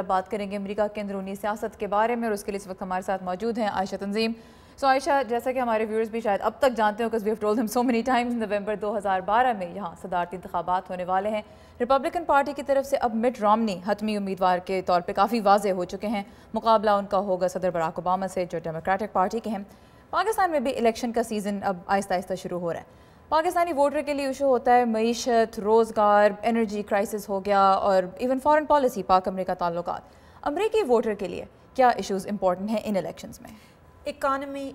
بات کریں گے امریکہ کے اندرونی سیاست کے بارے میں، اور اس کے لیے اس وقت ہمارے ساتھ موجود ہیں عائشہ تنظیم۔ عائشہ، جیسا کہ ہمارے ویورز بھی شاید اب تک جانتے ہوں، because we have told them so many times، نومبر 2012 میں یہاں صدارتی انتخابات ہونے والے ہیں۔ ریپبلکن پارٹی کی طرف سے اب مٹ رامنی حتمی امیدوار کے طور پہ کافی واضح ہو چکے ہیں۔ مقابلہ ان کا ہوگا صدر براک اوباما سے، جو ڈیموکریٹک پارٹی کے ہیں۔ پاکستان میں بھی الیکشن کا سیزن اب آہستہ آہستہ شروع ہو رہا ہے۔ پاکستانی ووٹر کے لیے ایشو ہوتا ہے معیشت، روزگار، انرجی کرائسس ہو گیا، اور ایون فارن پالیسی، پاک امریکہ تعلقات۔ امریکی ووٹر کے لیے کیا ایشوز امپورٹنٹ ہیں ان الیکشنز میں؟ اکانومی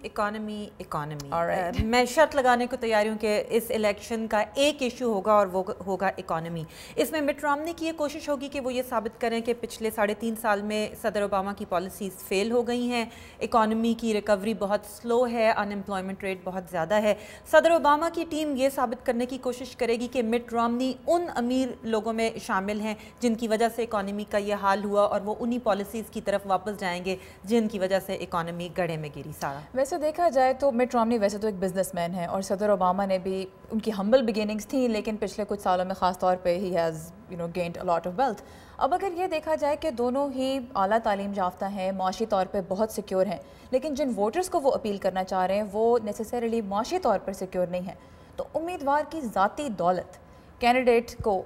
میں شرط لگانے کو تیار ہوں کہ اس الیکشن کا ایک ایشو ہوگا، اور وہ ہوگا اکانومی۔ اس میں مٹ رامنی کی یہ کوشش ہوگی کہ وہ یہ ثابت کریں کہ پچھلے 3.5 سال میں صدر اوباما کی پالیسیز فیل ہو گئی ہیں، اکانومی کی ریکوری بہت سلو ہے، ان ایمپلائمنٹ ریٹ بہت زیادہ ہے۔ صدر اوباما کی ٹیم یہ ثابت کرنے کی کوشش کرے گی کہ مٹ رامنی ان امیر لوگوں میں شامل ہیں جن کی وجہ سے اکانومی کا یہ حال ہوا، اور وہ انہی پالیسیز کی طرف واپس جائیں گے جن کی وجہ سے اکانومی گڑھے میں گری۔ سارا ویسے دیکھا جائے تو مٹ رامنی ویسے تو ایک بزنس مین ہے، اور صدر اوباما نے بھی ان کی ہمبل بگننگز تھیں، لیکن پچھلے کچھ سالوں میں خاص طور پہ ہی has gained a lot of wealth. اب اگر یہ دیکھا جائے کہ دونوں ہی اعلیٰ تعلیم یافتہ ہیں، معاشی طور پہ بہت سیکیور ہیں، لیکن جن ووٹرز کو وہ اپیل کرنا چاہ رہے ہیں وہ نیسیسریلی معاشی طور پر سیکیور نہیں ہیں، تو امیدوار کی ذاتی دولت کینڈیڈیٹ کو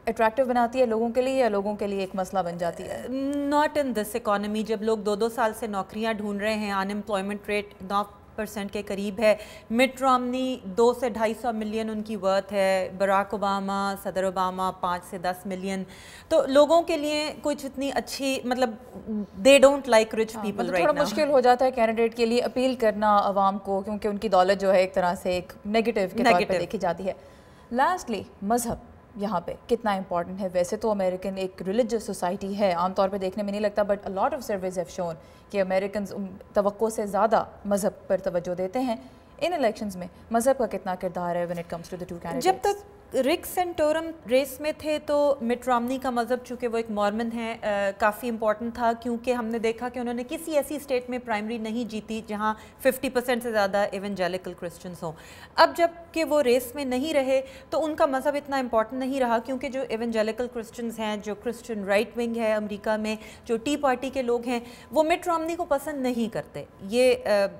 اٹریکٹیو بناتی ہے لوگوں کے لیے، یا لوگوں کے لیے ایک مسئلہ بن جاتی ہے؟ ناٹ ان دس اکانومی، جب لوگ 2 سال سے نوکریاں ڈھونڈ رہے ہیں، ان ایمپلائمنٹ ریٹ 9% کے قریب ہے، مٹ رامنی 2 سے 250 ملین ان کی ورتھ ہے، براک اوباما، صدر اوباما 5 سے 10 ملین، تو لوگوں کے لیے کچھ اتنی اچھی، مطلب they don't like rich people right now. تھوڑا مشکل ہو جاتا ہے کینڈیڈیٹ کے لیے اپیل کرنا عوام کو، کیونکہ ان کی دولت جو ہے ایک طرح سے ایک نیگیٹو کے طور پہ دیکھی جاتی ہے۔ لاسٹلی، مذہب یہاں پہ کتنا امپورٹنٹ ہے؟ ویسے تو امریکن ایک ریلیجس سوسائٹی ہے، عام طور پہ دیکھنے میں نہیں لگتا، but lot of services have shown کہ امریکنز توقع سے زیادہ مذہب پر توجہ دیتے ہیں۔ ان الیکشنز میں مذہب کا کتنا کردار ہے when it comes to the two candidates؟ جب تک رک سینٹورم ریس میں تھے تو مٹ رامنی کا مذہب، چونکہ وہ ایک مورمن ہیں، کافی امپورٹنٹ تھا، کیونکہ ہم نے دیکھا کہ انہوں نے کسی ایسی اسٹیٹ میں پرائمری نہیں جیتی جہاں 50% سے زیادہ ایونجیلیکل کرسچنز ہوں۔ اب جب کہ وہ ریس میں نہیں رہے تو ان کا مذہب اتنا امپورٹنٹ نہیں رہا، کیونکہ جو ایونجیلیکل کرسچنز ہیں، جو کرسچن رائٹ ونگ ہے امریکہ میں، جو ٹی پارٹی کے لوگ ہیں، وہ مٹ رامنی کو پسند نہیں کرتے، یہ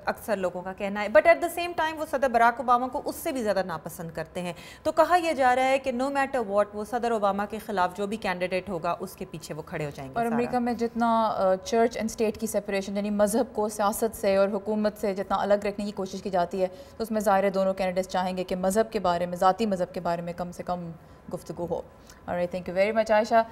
اکثر لوگوں کا کہنا ہے، but at the same time وہ صدر براک اوباما کو اس سے بھی زیادہ ناپسند کرتے ہیں۔ تو کہا یہ جا رہا ہے کہ نو میٹر واٹ، وہ صدر اوباما کے خلاف جو بھی کینڈیڈیٹ ہوگا اس کے پیچھے وہ کھڑے ہو جائیں گے۔ اور امریکہ میں جتنا چرچ اینڈ اسٹیٹ کی سیپریشن، یعنی مذہب کو سیاست سے اور حکومت سے جتنا الگ رکھنے کی کوشش کی جاتی ہے، تو اس میں ظاہر دونوں کینڈیڈیٹس چاہیں گے کہ مذہب کے بارے میں، ذاتی مذہب کے بارے میں کم سے کم گفتگو ہو۔ اور thank you very much Aisha.